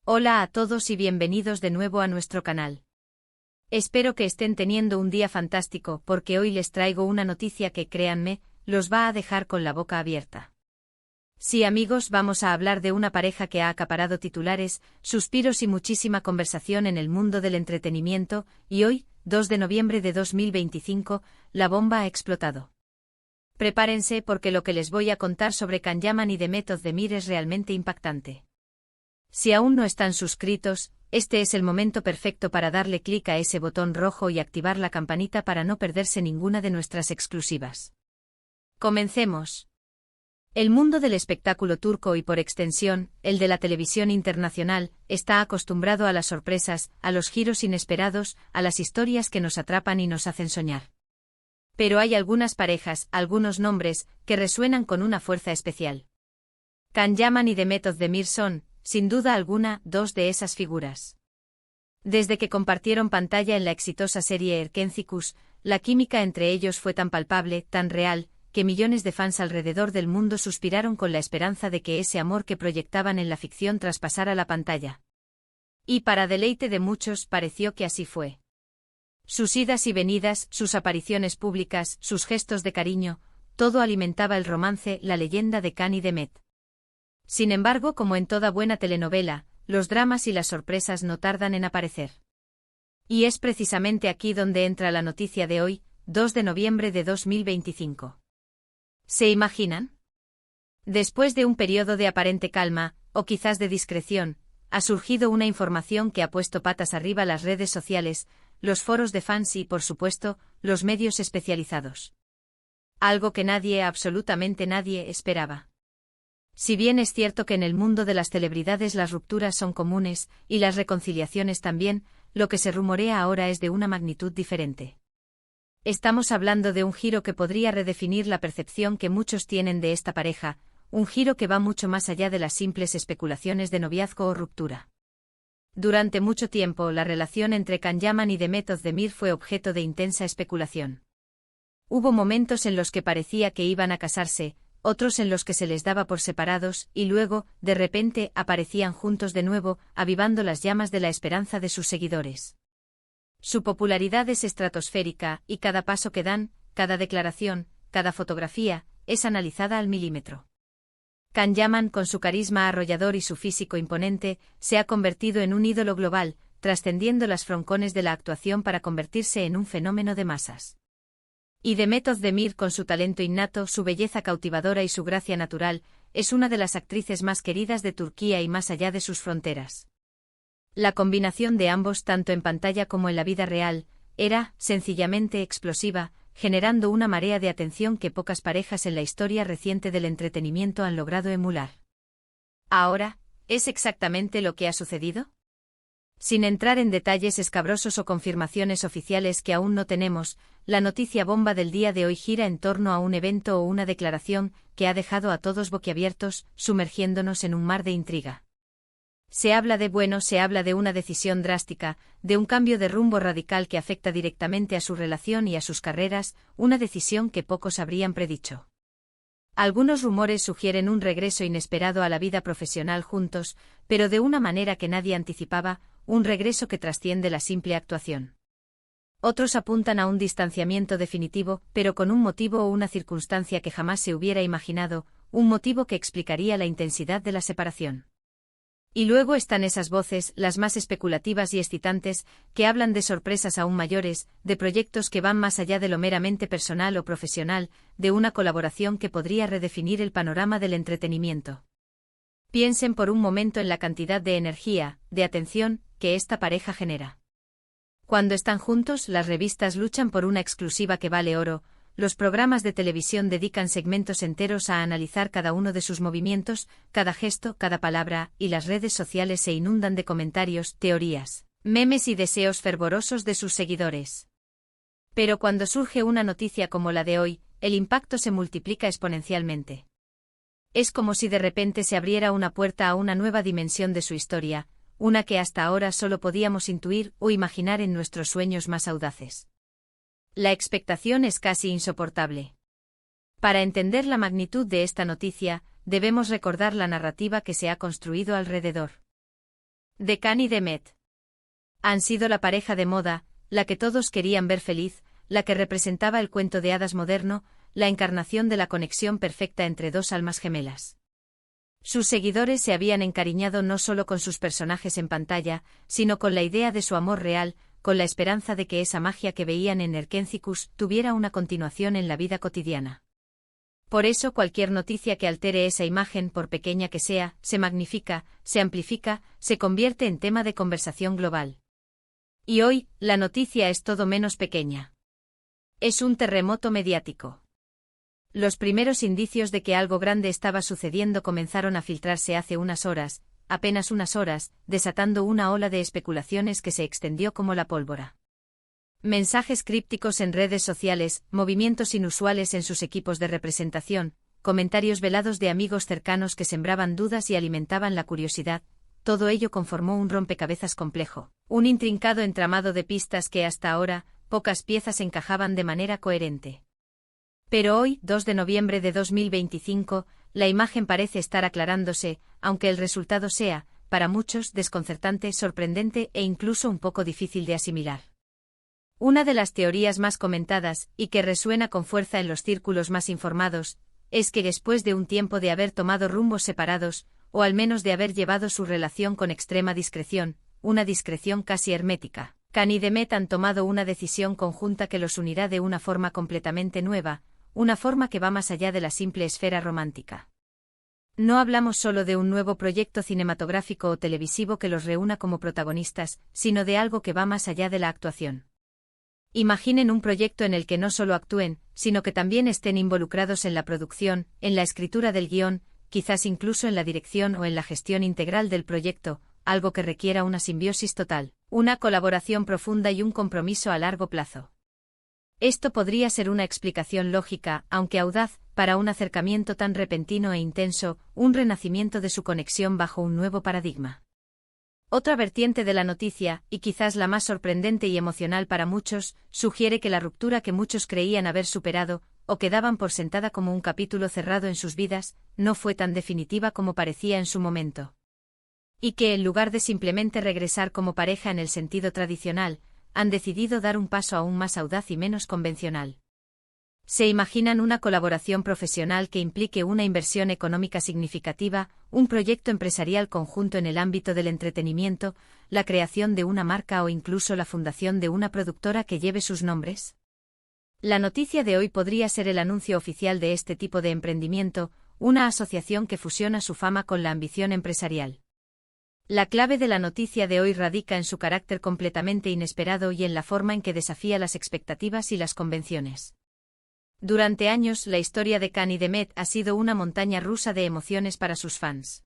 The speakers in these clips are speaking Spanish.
Hola a todos y bienvenidos de nuevo a nuestro canal. Espero que estén teniendo un día fantástico porque hoy les traigo una noticia que, créanme, los va a dejar con la boca abierta. Sí, amigos, vamos a hablar de una pareja que ha acaparado titulares, suspiros y muchísima conversación en el mundo del entretenimiento, y hoy, 2 de noviembre de 2025, la bomba ha explotado. Prepárense porque lo que les voy a contar sobre Can Yaman y Demet Özdemir es realmente impactante. Si aún no están suscritos, este es el momento perfecto para darle clic a ese botón rojo y activar la campanita para no perderse ninguna de nuestras exclusivas. Comencemos. El mundo del espectáculo turco y por extensión, el de la televisión internacional, está acostumbrado a las sorpresas, a los giros inesperados, a las historias que nos atrapan y nos hacen soñar. Pero hay algunas parejas, algunos nombres, que resuenan con una fuerza especial. Can Yaman y Demet Özdemir son, sin duda alguna, dos de esas figuras. Desde que compartieron pantalla en la exitosa serie Erkencikus, la química entre ellos fue tan palpable, tan real, que millones de fans alrededor del mundo suspiraron con la esperanza de que ese amor que proyectaban en la ficción traspasara la pantalla. Y para deleite de muchos pareció que así fue. Sus idas y venidas, sus apariciones públicas, sus gestos de cariño, todo alimentaba el romance, la leyenda de Can y Demet. Sin embargo, como en toda buena telenovela, los dramas y las sorpresas no tardan en aparecer. Y es precisamente aquí donde entra la noticia de hoy, 2 de noviembre de 2025. ¿Se imaginan? Después de un periodo de aparente calma, o quizás de discreción, ha surgido una información que ha puesto patas arriba las redes sociales, los foros de fans y, por supuesto, los medios especializados. Algo que nadie, absolutamente nadie, esperaba. Si bien es cierto que en el mundo de las celebridades las rupturas son comunes, y las reconciliaciones también, lo que se rumorea ahora es de una magnitud diferente. Estamos hablando de un giro que podría redefinir la percepción que muchos tienen de esta pareja, un giro que va mucho más allá de las simples especulaciones de noviazgo o ruptura. Durante mucho tiempo, la relación entre Can Yaman y Demet Özdemir fue objeto de intensa especulación. Hubo momentos en los que parecía que iban a casarse, otros en los que se les daba por separados, y luego, de repente, aparecían juntos de nuevo, avivando las llamas de la esperanza de sus seguidores. Su popularidad es estratosférica, y cada paso que dan, cada declaración, cada fotografía, es analizada al milímetro. Can Yaman, con su carisma arrollador y su físico imponente, se ha convertido en un ídolo global, trascendiendo las froncones de la actuación para convertirse en un fenómeno de masas. Y Demet Özdemir, con su talento innato, su belleza cautivadora y su gracia natural, es una de las actrices más queridas de Turquía y más allá de sus fronteras. La combinación de ambos, tanto en pantalla como en la vida real, era, sencillamente, explosiva, generando una marea de atención que pocas parejas en la historia reciente del entretenimiento han logrado emular. Ahora, ¿es exactamente lo que ha sucedido? Sin entrar en detalles escabrosos o confirmaciones oficiales que aún no tenemos, la noticia bomba del día de hoy gira en torno a un evento o una declaración que ha dejado a todos boquiabiertos, sumergiéndonos en un mar de intriga. Se habla de una decisión drástica, de un cambio de rumbo radical que afecta directamente a su relación y a sus carreras, una decisión que pocos habrían predicho. Algunos rumores sugieren un regreso inesperado a la vida profesional juntos, pero de una manera que nadie anticipaba, un regreso que trasciende la simple actuación. Otros apuntan a un distanciamiento definitivo, pero con un motivo o una circunstancia que jamás se hubiera imaginado, un motivo que explicaría la intensidad de la separación. Y luego están esas voces, las más especulativas y excitantes, que hablan de sorpresas aún mayores, de proyectos que van más allá de lo meramente personal o profesional, de una colaboración que podría redefinir el panorama del entretenimiento. Piensen por un momento en la cantidad de energía, de atención, que esta pareja genera. Cuando están juntos, las revistas luchan por una exclusiva que vale oro, los programas de televisión dedican segmentos enteros a analizar cada uno de sus movimientos, cada gesto, cada palabra, y las redes sociales se inundan de comentarios, teorías, memes y deseos fervorosos de sus seguidores. Pero cuando surge una noticia como la de hoy, el impacto se multiplica exponencialmente. Es como si de repente se abriera una puerta a una nueva dimensión de su historia, una que hasta ahora solo podíamos intuir o imaginar en nuestros sueños más audaces. La expectación es casi insoportable. Para entender la magnitud de esta noticia, debemos recordar la narrativa que se ha construido alrededor. De Can y Demet. Han sido la pareja de moda, la que todos querían ver feliz, la que representaba el cuento de hadas moderno, la encarnación de la conexión perfecta entre dos almas gemelas. Sus seguidores se habían encariñado no solo con sus personajes en pantalla, sino con la idea de su amor real, con la esperanza de que esa magia que veían en Erkencicus tuviera una continuación en la vida cotidiana. Por eso cualquier noticia que altere esa imagen, por pequeña que sea, se magnifica, se amplifica, se convierte en tema de conversación global. Y hoy, la noticia es todo menos pequeña. Es un terremoto mediático. Los primeros indicios de que algo grande estaba sucediendo comenzaron a filtrarse hace unas horas, apenas unas horas, desatando una ola de especulaciones que se extendió como la pólvora. Mensajes crípticos en redes sociales, movimientos inusuales en sus equipos de representación, comentarios velados de amigos cercanos que sembraban dudas y alimentaban la curiosidad, todo ello conformó un rompecabezas complejo, un intrincado entramado de pistas que hasta ahora, pocas piezas encajaban de manera coherente. Pero hoy, 2 de noviembre de 2025, la imagen parece estar aclarándose, aunque el resultado sea, para muchos, desconcertante, sorprendente e incluso un poco difícil de asimilar. Una de las teorías más comentadas, y que resuena con fuerza en los círculos más informados, es que después de un tiempo de haber tomado rumbos separados, o al menos de haber llevado su relación con extrema discreción, una discreción casi hermética, Can y Demet han tomado una decisión conjunta que los unirá de una forma completamente nueva, una forma que va más allá de la simple esfera romántica. No hablamos solo de un nuevo proyecto cinematográfico o televisivo que los reúna como protagonistas, sino de algo que va más allá de la actuación. Imaginen un proyecto en el que no solo actúen, sino que también estén involucrados en la producción, en la escritura del guión, quizás incluso en la dirección o en la gestión integral del proyecto, algo que requiera una simbiosis total, una colaboración profunda y un compromiso a largo plazo. Esto podría ser una explicación lógica, aunque audaz, para un acercamiento tan repentino e intenso, un renacimiento de su conexión bajo un nuevo paradigma. Otra vertiente de la noticia, y quizás la más sorprendente y emocional para muchos, sugiere que la ruptura que muchos creían haber superado, o que daban por sentada como un capítulo cerrado en sus vidas, no fue tan definitiva como parecía en su momento. Y que en lugar de simplemente regresar como pareja en el sentido tradicional, han decidido dar un paso aún más audaz y menos convencional. Se imaginan una colaboración profesional que implique una inversión económica significativa, un proyecto empresarial conjunto en el ámbito del entretenimiento, la creación de una marca o incluso la fundación de una productora que lleve sus nombres. La noticia de hoy podría ser el anuncio oficial de este tipo de emprendimiento, una asociación que fusiona su fama con la ambición empresarial. La clave de la noticia de hoy radica en su carácter completamente inesperado y en la forma en que desafía las expectativas y las convenciones. Durante años, la historia de Can y Demet ha sido una montaña rusa de emociones para sus fans.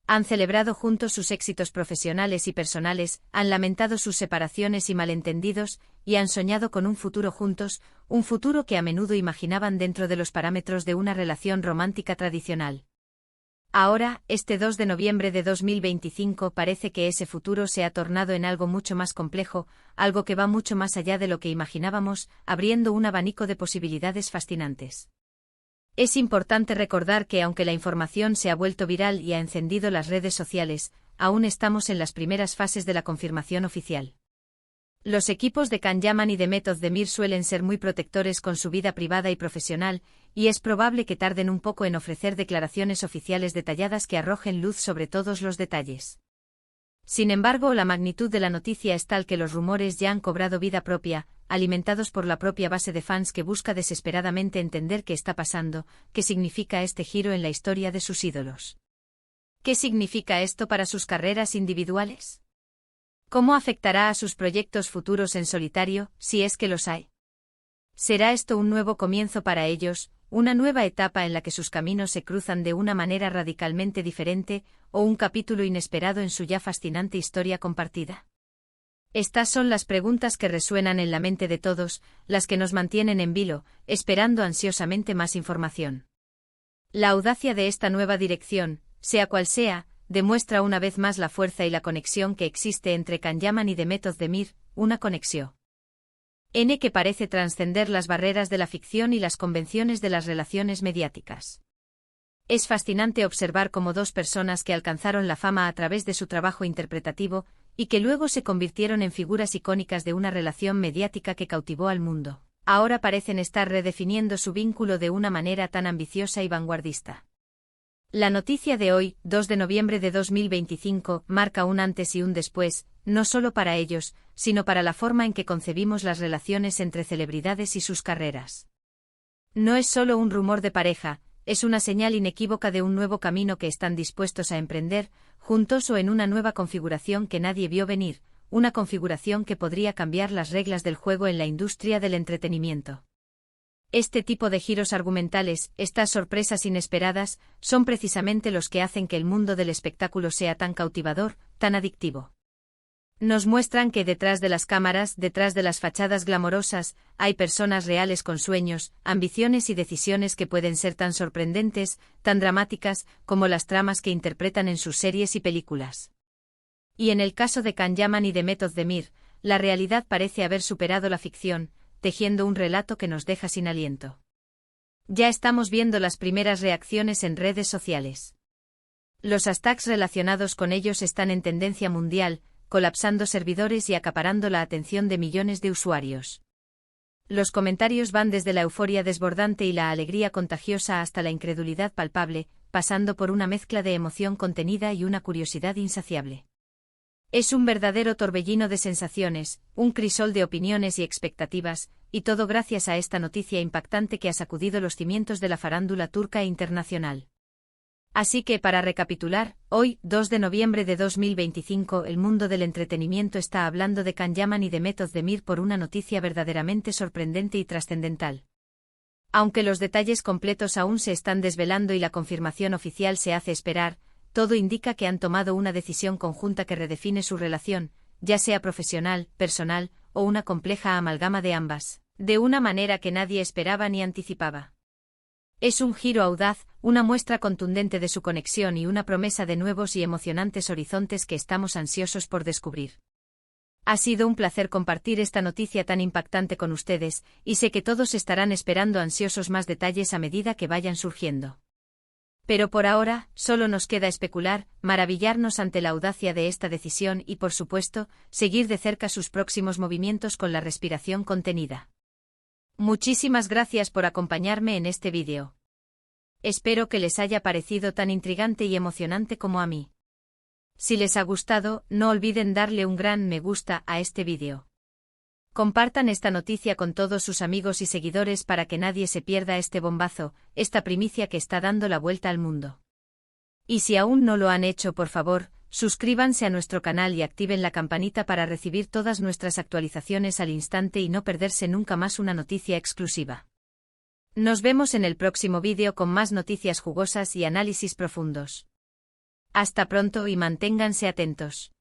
Han celebrado juntos sus éxitos profesionales y personales, han lamentado sus separaciones y malentendidos, y han soñado con un futuro juntos, un futuro que a menudo imaginaban dentro de los parámetros de una relación romántica tradicional. Ahora, este 2 de noviembre de 2025 parece que ese futuro se ha tornado en algo mucho más complejo, algo que va mucho más allá de lo que imaginábamos, abriendo un abanico de posibilidades fascinantes. Es importante recordar que aunque la información se ha vuelto viral y ha encendido las redes sociales, aún estamos en las primeras fases de la confirmación oficial. Los equipos de Can Yaman y Demet Özdemir suelen ser muy protectores con su vida privada y profesional, y es probable que tarden un poco en ofrecer declaraciones oficiales detalladas que arrojen luz sobre todos los detalles. Sin embargo, la magnitud de la noticia es tal que los rumores ya han cobrado vida propia, alimentados por la propia base de fans que busca desesperadamente entender qué está pasando, qué significa este giro en la historia de sus ídolos. ¿Qué significa esto para sus carreras individuales? ¿Cómo afectará a sus proyectos futuros en solitario, si es que los hay? ¿Será esto un nuevo comienzo para ellos, una nueva etapa en la que sus caminos se cruzan de una manera radicalmente diferente, o un capítulo inesperado en su ya fascinante historia compartida? Estas son las preguntas que resuenan en la mente de todos, las que nos mantienen en vilo, esperando ansiosamente más información. La audacia de esta nueva dirección, sea cual sea, demuestra una vez más la fuerza y la conexión que existe entre Can Yaman y Demet Özdemir, una conexión que parece trascender las barreras de la ficción y las convenciones de las relaciones mediáticas. Es fascinante observar cómo dos personas que alcanzaron la fama a través de su trabajo interpretativo, y que luego se convirtieron en figuras icónicas de una relación mediática que cautivó al mundo, ahora parecen estar redefiniendo su vínculo de una manera tan ambiciosa y vanguardista. La noticia de hoy, 2 de noviembre de 2025, marca un antes y un después, no solo para ellos, sino para la forma en que concebimos las relaciones entre celebridades y sus carreras. No es solo un rumor de pareja, es una señal inequívoca de un nuevo camino que están dispuestos a emprender, juntos o en una nueva configuración que nadie vio venir, una configuración que podría cambiar las reglas del juego en la industria del entretenimiento. Este tipo de giros argumentales, estas sorpresas inesperadas, son precisamente los que hacen que el mundo del espectáculo sea tan cautivador, tan adictivo. Nos muestran que detrás de las cámaras, detrás de las fachadas glamorosas, hay personas reales con sueños, ambiciones y decisiones que pueden ser tan sorprendentes, tan dramáticas, como las tramas que interpretan en sus series y películas. Y en el caso de Can Yaman y de Method Demir, la realidad parece haber superado la ficción, tejiendo un relato que nos deja sin aliento. Ya estamos viendo las primeras reacciones en redes sociales. Los hashtags relacionados con ellos están en tendencia mundial, colapsando servidores y acaparando la atención de millones de usuarios. Los comentarios van desde la euforia desbordante y la alegría contagiosa hasta la incredulidad palpable, pasando por una mezcla de emoción contenida y una curiosidad insaciable. Es un verdadero torbellino de sensaciones, un crisol de opiniones y expectativas, y todo gracias a esta noticia impactante que ha sacudido los cimientos de la farándula turca e internacional. Así que para recapitular, hoy, 2 de noviembre de 2025, el mundo del entretenimiento está hablando de Can Yaman y de Method Demir por una noticia verdaderamente sorprendente y trascendental. Aunque los detalles completos aún se están desvelando y la confirmación oficial se hace esperar, todo indica que han tomado una decisión conjunta que redefine su relación, ya sea profesional, personal, o una compleja amalgama de ambas, de una manera que nadie esperaba ni anticipaba. Es un giro audaz, una muestra contundente de su conexión y una promesa de nuevos y emocionantes horizontes que estamos ansiosos por descubrir. Ha sido un placer compartir esta noticia tan impactante con ustedes, y sé que todos estarán esperando ansiosos más detalles a medida que vayan surgiendo. Pero por ahora, solo nos queda especular, maravillarnos ante la audacia de esta decisión y, por supuesto, seguir de cerca sus próximos movimientos con la respiración contenida. Muchísimas gracias por acompañarme en este vídeo. Espero que les haya parecido tan intrigante y emocionante como a mí. Si les ha gustado, no olviden darle un gran me gusta a este vídeo. Compartan esta noticia con todos sus amigos y seguidores para que nadie se pierda este bombazo, esta primicia que está dando la vuelta al mundo. Y si aún no lo han hecho, por favor, suscríbanse a nuestro canal y activen la campanita para recibir todas nuestras actualizaciones al instante y no perderse nunca más una noticia exclusiva. Nos vemos en el próximo vídeo con más noticias jugosas y análisis profundos. Hasta pronto y manténganse atentos.